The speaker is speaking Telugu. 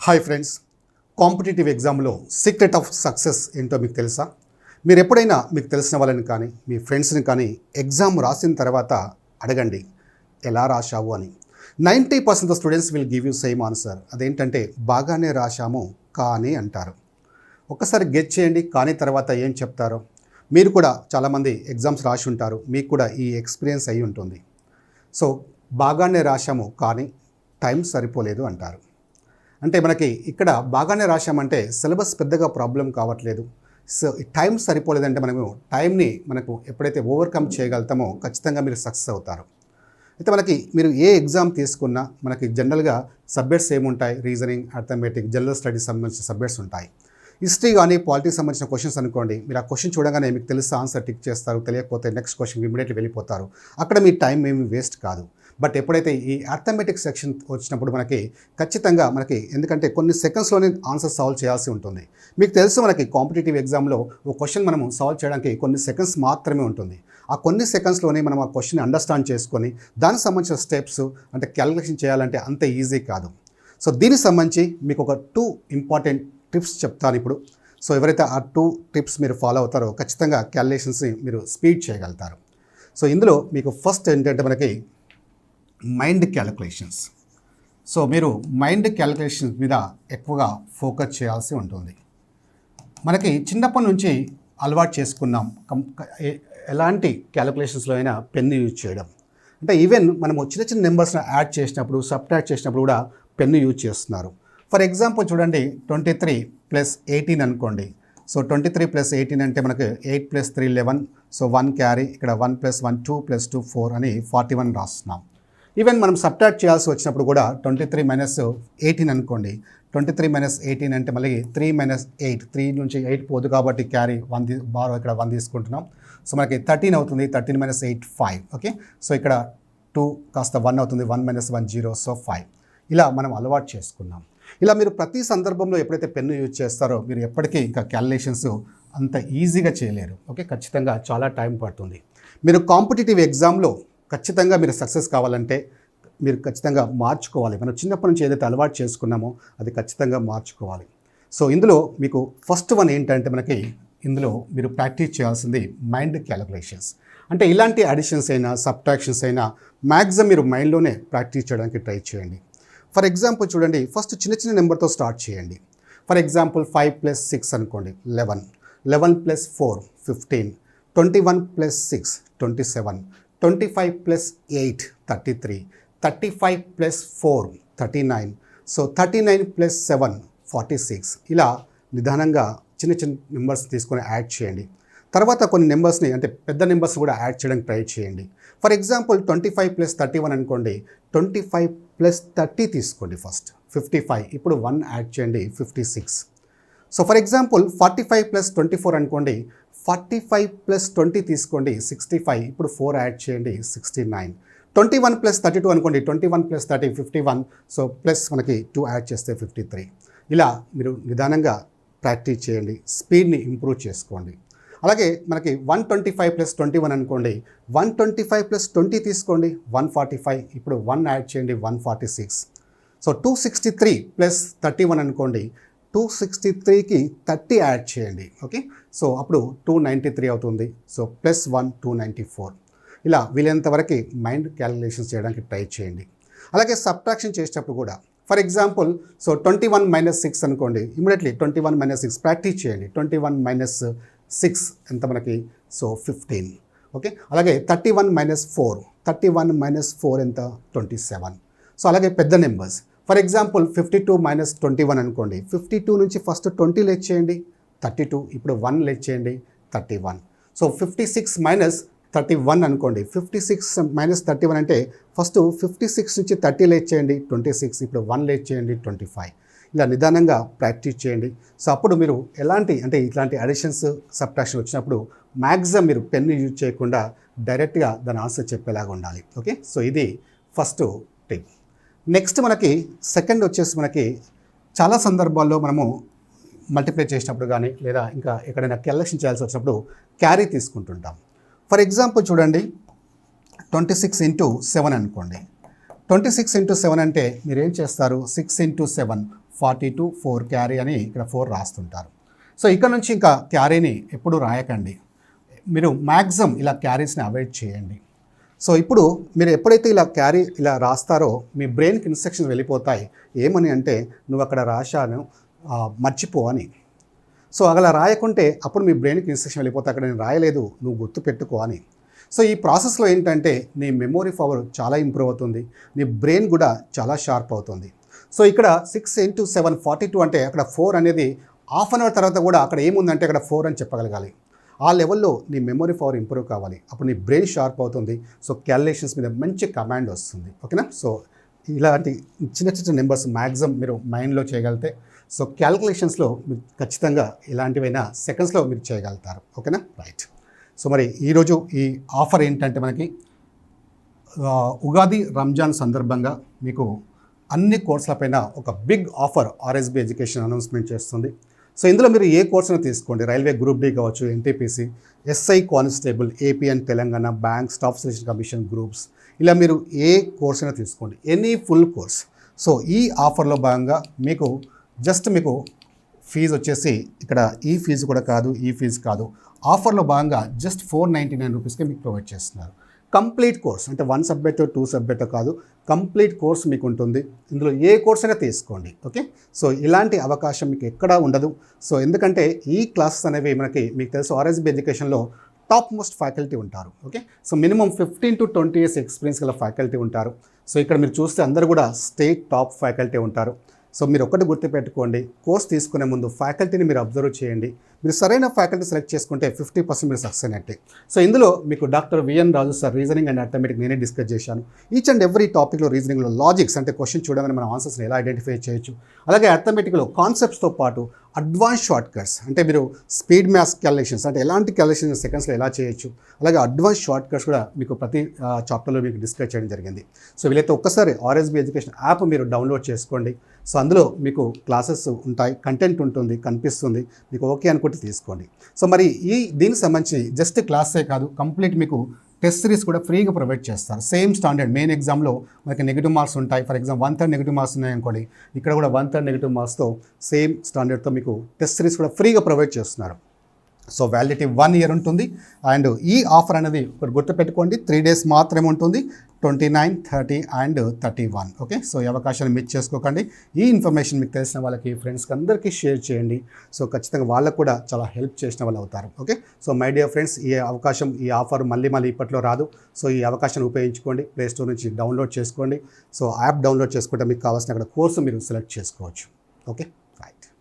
హాయ్ ఫ్రెండ్స్, కాంపిటేటివ్ ఎగ్జామ్లో సీక్రెట్ ఆఫ్ సక్సెస్ ఏంటో మీకు తెలుసా? మీరు ఎప్పుడైనా మీకు తెలిసిన వాళ్ళని కానీ మీ ఫ్రెండ్స్ని కానీ ఎగ్జామ్ రాసిన తర్వాత అడగండి ఎలా రాశావు అని. 90% of students will give you same answer. అదేంటంటే బాగానే రాశాము కానీ అంటారు. ఒక్కసారి గెస్ చేయండి కానీ తర్వాత ఏం చెప్తారో. మీరు కూడా చాలామంది ఎగ్జామ్స్ రాసి ఉంటారు, మీకు కూడా ఈ ఎక్స్పీరియన్స్ అయి ఉంటుంది. సో బాగానే రాశాము కానీ టైం సరిపోలేదు అంటారు. అంటే మనకి ఇక్కడ బాగానే రాశామంటే సిలబస్ పెద్దగా ప్రాబ్లం కావట్లేదు. సో టైం సరిపోలేదంటే మనకు ఎప్పుడైతే ఓవర్కమ్ చేయగలుగుతామో ఖచ్చితంగా మీరు సక్సెస్ అవుతారు. అయితే మీరు ఏ ఎగ్జామ్ తీసుకున్నా మనకి జనరల్గా సబ్జెక్ట్స్ ఏముంటాయి? రీజనింగ్, అర్థమెటిక్, జనరల్ స్టడీస్ సంబంధించిన సబ్జెక్ట్స్ ఉంటాయి. హిస్టరీ కానీ పాలిటిక్స్ సంబంధించిన క్వశ్చన్స్ అనుకోండి, మీరు ఆ క్వశ్చన్ చూడగానే మీకు తెలిస్తే ఆన్సర్ టిక్ చేస్తారు, తెలియకపోతే నెక్స్ట్ క్వశ్చన్ ఇమీడియట్లీ వెళ్ళిపోతారు. అక్కడ మీ టైం ఏమి వేస్ట్ కాదు. బట్ ఎప్పుడైతే ఈ అర్థమెటిక్ సెక్షన్ వచ్చినప్పుడు ఖచ్చితంగా ఎందుకంటే కొన్ని సెకండ్స్లోనే ఆన్సర్ సాల్వ్ చేయాల్సి ఉంటుంది. మీకు తెలుసు మనకి కాంపిటేటివ్ ఎగ్జామ్లో ఒక క్వశ్చన్ మనం సాల్వ్ చేయడానికి కొన్ని సెకండ్స్ మాత్రమే ఉంటుంది. ఆ కొన్ని సెకండ్స్లోనే మనం ఆ క్వశ్చన్ అండర్స్టాండ్ చేసుకొని దానికి సంబంధించిన స్టెప్స్ అంటే క్యాలిక్యులేషన్ చేయాలంటే అంత ఈజీ కాదు. సో దీనికి సంబంధించి మీకు ఒక 2 ఇంపార్టెంట్ టిప్స్ చెప్తాను ఇప్పుడు. సో ఎవరైతే ఆ 2 టిప్స్ మీరు ఫాలో అవుతారో ఖచ్చితంగా క్యాలిక్యులేషన్స్ని మీరు స్పీడ్ చేయగలుగుతారు. సో ఇందులో మీకు ఫస్ట్ ఏంటంటే మైండ్ క్యాలిక్యులేషన్స్. సో మీరు మైండ్ క్యాలిక్యులేషన్స్ మీద ఎక్కువగా ఫోకస్ చేయాల్సి ఉంటుంది. మనకి చిన్నప్పటి నుంచి అలవాటు చేసుకున్నాం ఎలాంటి క్యాలిక్యులేషన్స్లో అయినా పెన్ను యూజ్ చేయడం. అంటే ఈవెన్ మనము చిన్న చిన్న నెంబర్స్ని యాడ్ చేసినప్పుడు, సబ్ట్రాక్ట్ చేసినప్పుడు కూడా పెన్ను యూజ్ చేస్తున్నారు. ఫర్ ఎగ్జాంపుల్ చూడండి, 23 + 18 అనుకోండి. సో 23 + 18 అంటే మనకు 8 + 3 11. సో 1 క్యారీ, ఇక్కడ 1 + 1 2 + 2 4 అని 41 రాస్తున్నాం. ఈవెన్ మనం సబ్ట్రాక్ట్ చేయాల్సి వచ్చినప్పుడు కూడా 23 - 18 అనుకోండి. 23 - 18 అంటే మళ్ళీ 3 - 8, 3 నుంచి 8 పోదు కాబట్టి క్యారీ 1 బారో ఇక్కడ 1 తీసుకుంటున్నాం. సో మనకి 13 అవుతుంది. 13 - 8 5. ఓకే, సో ఇక్కడ 2 కాస్త 1 అవుతుంది. 1 - 1 0, సో 5. ఇలా మనం అలవాటు చేసుకున్నాం. ఇలా మీరు ప్రతి సందర్భంలో ఎప్పుడైతే పెన్ను యూజ్ చేస్తారో మీరు ఎప్పటికీ ఇంకా క్యాలిక్యులేషన్స్ అంత ఈజీగా చేయలేరు. ఓకే, ఖచ్చితంగా చాలా టైం పడుతుంది. మీరు కాంపిటేటివ్ ఎగ్జామ్లో ఖచ్చితంగా మీరు సక్సెస్ కావాలంటే మీరు ఖచ్చితంగా మార్చుకోవాలి. మనం చిన్నప్పటి నుంచి ఏదైతే అలవాటు చేసుకున్నామో అది ఖచ్చితంగా మార్చుకోవాలి. సో ఇందులో మీకు ఫస్ట్ వన్ ఏంటంటే ఇందులో మీరు ప్రాక్టీస్ చేయాల్సింది మైండ్ క్యాలిక్యులేషన్స్. అంటే ఇలాంటి అడిషన్స్ అయినా సబ్ట్రాక్షన్స్ అయినా మ్యాక్సిమం మీరు మైండ్లోనే ప్రాక్టీస్ చేయడానికి ట్రై చేయండి. ఫర్ ఎగ్జాంపుల్ చూడండి, ఫస్ట్ చిన్న చిన్న నెంబర్తో స్టార్ట్ చేయండి. ఫర్ ఎగ్జాంపుల్ 5 + 6 అనుకోండి, 11. 11 + 4 15. 21 + 6 27. 25 + 8 33. 35 + 4 39. సో 39 + 7 46. ఇలా నిదానంగా చిన్న చిన్న నెంబర్స్ తీసుకొని యాడ్ చేయండి. తర్వాత కొన్ని నెంబర్స్ని అంటే పెద్ద నెంబర్స్ కూడా యాడ్ చేయడానికి ట్రై చేయండి. ఫర్ ఎగ్జాంపుల్ 25 + 31 అనుకోండి. 25 + 30 తీసుకోండి ఫస్ట్ 55. ఇప్పుడు 1 యాడ్ చేయండి 56. సో ఫర్ ఎగ్జాంపుల్ 45 + 24 అనుకోండి. 45 + 20 తీసుకోండి 65. ఇప్పుడు 4 యాడ్ చేయండి 69. 21 + 32 అనుకోండి. 21 + 30 51. సో ప్లస్ మనకి 2 యాడ్ చేస్తే 53. ఇలా మీరు నిదానంగా ప్రాక్టీస్ చేయండి, స్పీడ్ని ఇంప్రూవ్ చేసుకోండి. అలాగే మనకి 125 + 21 అనుకోండి. 125 + 20 తీసుకోండి 145. ఇప్పుడు 1 యాడ్ చేయండి 146. సో 263 + 31 అనుకోండి. 263కి 30 యాడ్ చేయండి. ఓకే, సో అప్పుడు 293 అవుతుంది. సో +1 294. ఇలా వీలైనంత వరకు మైండ్ క్యాలిక్యులేషన్స్ చేయడానికి ట్రై చేయండి. అలాగే సబ్ట్రాక్షన్ చేసేటప్పుడు కూడా ఫర్ ఎగ్జాంపుల్ 21 - 6 అనుకోండి. ఇమీడియట్లీ 21 - 6 ప్రాక్టీస్ చేయండి. 21 - 6 ఎంత మనకి? సో 15. ఓకే, అలాగే 31 - 4. 31 - 4 ఎంత? 27. సో అలాగే పెద్ద నెంబర్స్ ఫర్ ఎగ్జాంపుల్ 52 - 21 అనుకోండి. 52 నుంచి ఫస్ట్ 20 లెట్ చేయండి 32. ఇప్పుడు 1 లెట్ చేయండి 31. సో 56 - 31 అనుకోండి. 56 - 31 అంటే ఫస్ట్ 56 నుంచి 30 లెట్ చేయండి 26. ఇప్పుడు 1 లెట్ చేయండి 25. ఇలా నిదానంగా ప్రాక్టీస్ చేయండి. సో అప్పుడు మీరు ఇట్లాంటి అడిషన్స్ సబ్ట్రాక్షన్ వచ్చినప్పుడు మ్యాక్సిమం మీరు పెన్ను యూజ్ చేయకుండా డైరెక్ట్గా దాని ఆన్సర్ చెప్పేలాగా ఉండాలి. ఓకే, సో ఇది ఫస్ట్ టిప్. నెక్స్ట్ సెకండ్ వచ్చేసి చాలా సందర్భాల్లో మనము మల్టిప్లై చేసినప్పుడు కానీ లేదా ఇంకా ఎక్కడైనా క్యాలిక్యులేషన్ చేయాల్సి వచ్చినప్పుడు క్యారీ తీసుకుంటుంటాం. ఫర్ ఎగ్జాంపుల్ చూడండి, 26 × 7 అనుకోండి. 26 × 7 అంటే మీరు ఏం చేస్తారు? 6 × 7 4 క్యారీ అని ఇక్కడ 4 రాస్తుంటారు. సో ఇక్కడ నుంచి ఇంకా క్యారీని ఎప్పుడు రాయకండి. మీరు మ్యాక్సిమం ఇలా క్యారీస్ని అవాయిడ్ చేయండి. సో ఇప్పుడు మీరు ఎప్పుడైతే ఇలా క్యారీ ఇలా రాస్తారో మీ బ్రెయిన్కి ఇన్స్ట్రక్షన్స్ వెళ్ళిపోతాయి. ఏమని అంటే నువ్వు అక్కడ రాశాను మర్చిపో అని. సో అలా రాయకుంటే అప్పుడు మీ బ్రెయిన్కి ఇన్స్ట్రక్షన్ వెళ్ళిపోతాయి, అక్కడ నేను రాయలేదు నువ్వు గుర్తు పెట్టుకో అని. సో ఈ ప్రాసెస్లో ఏంటంటే నీ మెమొరీ పవర్ చాలా ఇంప్రూవ్ అవుతుంది, నీ బ్రెయిన్ కూడా చాలా షార్ప్ అవుతుంది. సో ఇక్కడ 6 × 7 42 అంటే అక్కడ 4 అనేది హాఫ్ అన్ అవర్ తర్వాత కూడా అక్కడ ఏముందంటే అక్కడ 4 అని చెప్పగలగాలి. ఆ లెవెల్లో నీ మెమొరీ పవర్ ఇంప్రూవ్ కావాలి, అప్పుడు నీ బ్రెయిన్ షార్ప్ అవుతుంది. సో క్యాలిక్యులేషన్స్ మీద మంచి కమాండ్ వస్తుంది. ఓకేనా? సో ఇలాంటి చిన్న చిన్న నెంబర్స్ మ్యాక్సిమం మీరు మైండ్లో చేయగలిగితే సో క్యాలిక్యులేషన్స్లో మీరు ఖచ్చితంగా ఇలాంటివైనా సెకండ్స్లో మీరు చేయగలుగుతారు. ఓకేనా? రైట్. సో మరి ఈరోజు ఈ ఆఫర్ ఏంటంటే మనకి ఉగాది రంజాన్ సందర్భంగా మీకు అన్ని కోర్సులపైన ఒక big offer RSB education announcement చేస్తుంది. సో ఇందులో మీరు ఏ కోర్సును తీసుకోండి, రైల్వే గ్రూప్ డి కావచ్చు, NTPC, SI constable, AP and Telangana, bank, staff selection commission, groups, ఇలా మీరు ఏ కోర్స్ అయినా తీసుకోండి, ఎనీ ఫుల్ కోర్స్. సో ఈ ఆఫర్లో భాగంగా మీకు మీకు ఫీజు వచ్చేసి ఇక్కడ ఈ ఫీజు కూడా కాదు, ఈ ఫీజు కాదు, ఆఫర్లో భాగంగా జస్ట్ 499 రూపీస్కే మీకు ప్రొవైడ్ చేస్తున్నారు. కంప్లీట్ కోర్స్ అంటే 1 సబ్జెక్ట్ 2 సబ్జెక్ట్ కాదు, కంప్లీట్ కోర్స్ మీకు ఉంటుంది. ఇందులో ఏ కోర్స్ అయినా తీసుకోండి. ఓకే? సో ఇలాంటి అవకాశం మీకు ఎక్కడా ఉండదు. సో ఎందుకంటే ఈ క్లాసెస్ అనేవి మీకు తెలుసు ఆర్ఎస్బి ఎడ్యుకేషన్లో టాప్ మోస్ట్ ఫ్యాకల్టీ ఉంటారు. Okay? So minimum 15 to 20 years experience గల ఫ్యాకల్టీ ఉంటారు. సో ఇక్కడ మీరు చూస్తే అందరూ కూడా స్టేట్ టాప్ ఫ్యాకల్టీ ఉంటారు. సో మీరు ఒకటి గుర్తుపెట్టుకోండి, కోర్స్ తీసుకునే ముందు ఫ్యాకల్టీని మీరు అబ్జర్వ్ చేయండి. మీరు సరైన ఫ్యాకల్టీ సెలెక్ట్ చేసుకుంటే 50% మీరు సక్సెస్ అయినట్టే. సో ఇందులో మీకు doctor VN Raju sir reasoning and arithmetic నేనే డిస్కస్ చేశాను. ఈచ్ అండ్ ఎవ్రీ టాపిక్లో రీజనింగ్లో లాజిక్స్ అంటే క్వశ్చన్ చూడగానే మనం ఆన్సర్స్ని ఎలా ఐడెంటిఫై చేయొచ్చు, అలాగే అర్థమెటిక్లో కాన్సెప్ట్స్తో పాటు అడ్వాన్స్ షార్ట్ కట్స్ అంటే మీరు స్పీడ్ మ్యాథ్స్ క్యాలిక్యులేషన్స్ అంటే ఎలాంటి క్యాలిక్యులేషన్ సెకండ్స్లో ఎలా చేయొచ్చు, అలాగే అడ్వాన్స్ షార్ట్ కట్స్ కూడా మీకు ప్రతి చాప్టర్లో మీకు డిస్కస్ చేయడం జరిగింది. సో వీలైతే ఒక్కసారి ఆర్ఎస్బి ఎడ్యుకేషన్ యాప్ మీరు డౌన్లోడ్ చేసుకోండి. సో అందులో మీకు క్లాసెస్ ఉంటాయి, కంటెంట్ ఉంటుంది, కనిపిస్తుంది, మీకు ఓకే అనుకుంటే తీసుకోండి. సో మరి దీనికి సంబంధించి జస్ట్ క్లాసే కాదు, కంప్లీట్ మీకు టెస్ట్ సిరీస్ కూడా ఫ్రీగా ప్రొవైడ్ చేస్తారు. సేమ్ స్టాండర్డ్ మెయిన్ ఎగ్జామ్లో మనకి నెగిటివ్ మార్క్స్ ఉంటాయి. ఫర్ ఎగ్జాంపుల్ 1/3 నెగిటివ్ మార్క్స్ ఉన్నాయనుకోండి, ఇక్కడ కూడా 1/3 నెగిటివ్ మార్క్స్తో సేమ్ స్టాండర్డ్తో మీకు టెస్ట్ సిరీస్ కూడా ఫ్రీగా ప్రొవైడ్ చేస్తున్నారు. సో వ్యాలిడిటీ 1 year ఉంటుంది. అండ్ ఈ ఆఫర్ అనేది ఒకటి గుర్తుపెట్టుకోండి, 3 days మాత్రమే ఉంటుంది, 29, 30 and 31. ఓకే? సో ఈ అవకాశాన్ని మిస్ చేసుకోకండి. ఈ ఇన్ఫర్మేషన్ మీకు తెలిసిన వాళ్ళకి, ఫ్రెండ్స్కి అందరికీ షేర్ చేయండి. సో ఖచ్చితంగా వాళ్ళకు కూడా చాలా హెల్ప్ చేసిన వాళ్ళు అవుతారు. Okay? So my dear friends, ఈ అవకాశం, ఈ ఆఫర్ మళ్ళీ ఇప్పట్లో రాదు. సో ఈ అవకాశాన్ని ఉపయోగించుకోండి. ప్లే స్టోర్ నుంచి డౌన్లోడ్ చేసుకోండి. సో యాప్ డౌన్లోడ్ చేసుకుంటే మీకు కావాల్సిన అక్కడ కోర్సు మీరు సెలెక్ట్ చేసుకోవచ్చు. ఓకే?